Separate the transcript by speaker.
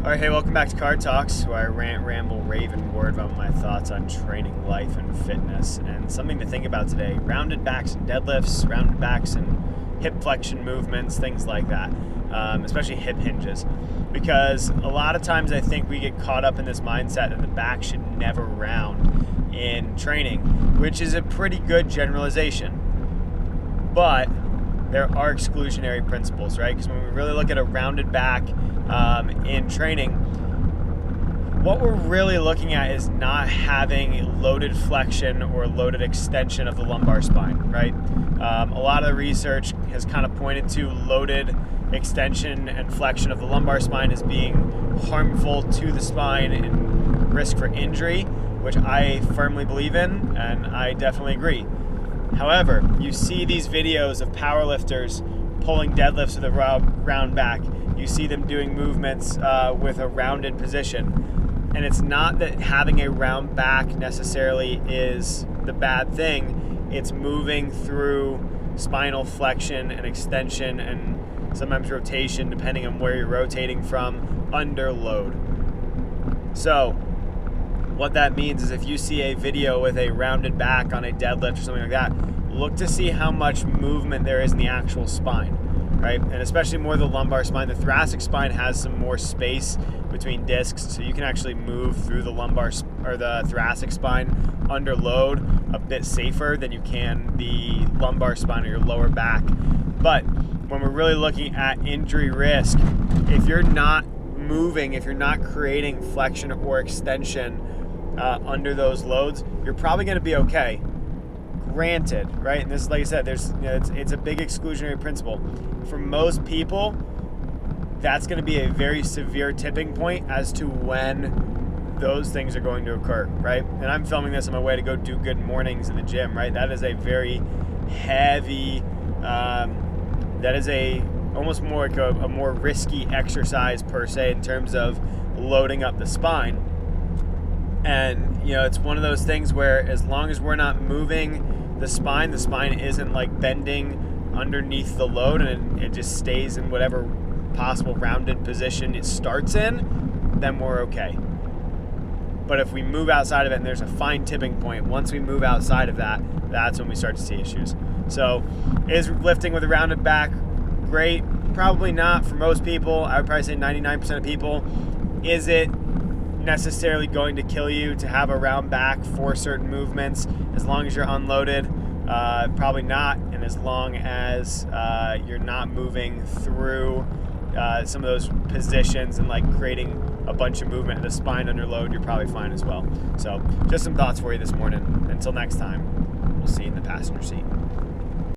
Speaker 1: Alright, hey, welcome back to Card Talks, where I rant, ramble, rave, and word about my thoughts on training, life, and fitness. And something to think about today, rounded backs and deadlifts, rounded backs and hip flexion movements, things like that, especially hip hinges. Because a lot of times I think we get caught up in this mindset that the back should never round in training, which is a pretty good generalization. But there are exclusionary principles, right? Because when we really look at a rounded back in training, what we're really looking at is not having loaded flexion or loaded extension of the lumbar spine, right? A lot of the research has kind of pointed to loaded extension and flexion of the lumbar spine as being harmful to the spine and risk for injury, which I firmly believe in, and I definitely agree. However, you see these videos of powerlifters pulling deadlifts with a round back. You see them doing movements with a rounded position. And it's not that having a round back necessarily is the bad thing. It's moving through spinal flexion and extension and sometimes rotation, depending on where you're rotating from, under load. So what that means is if you see a video with a rounded back on a deadlift or something like that, look to see how much movement there is in the actual spine, right? And especially more the lumbar spine. The thoracic spine has some more space between discs, so you can actually move through the lumbar or the thoracic spine under load a bit safer than you can the lumbar spine or your lower back. But when we're really looking at injury risk, if you're not moving, if you're not creating flexion or extension under those loads, you're probably going to be okay. Granted, right? And this is, like I said, there's it's a big exclusionary principle. For most people, that's going to be a very severe tipping point as to when those things are going to occur, right? And I'm filming this on my way to go do good mornings in the gym, right? That is a very heavy, that is almost more like a more risky exercise per se in terms of loading up the spine. And, it's one of those things where as long as we're not moving the spine isn't like bending underneath the load and it just stays in whatever possible rounded position it starts in, then we're okay. But if we move outside of it and there's a fine tipping point, once we move outside of that, that's when we start to see issues. So is lifting with a rounded back great? Probably not for most people. I would probably say 99% of people. Is it necessarily going to kill you to have a round back for certain movements as long as you're unloaded? Probably not. And as long as you're not moving through some of those positions and like creating a bunch of movement in the spine under load, you're probably fine as well. So just some thoughts for you this morning. Until next time, we'll see you in the passenger seat.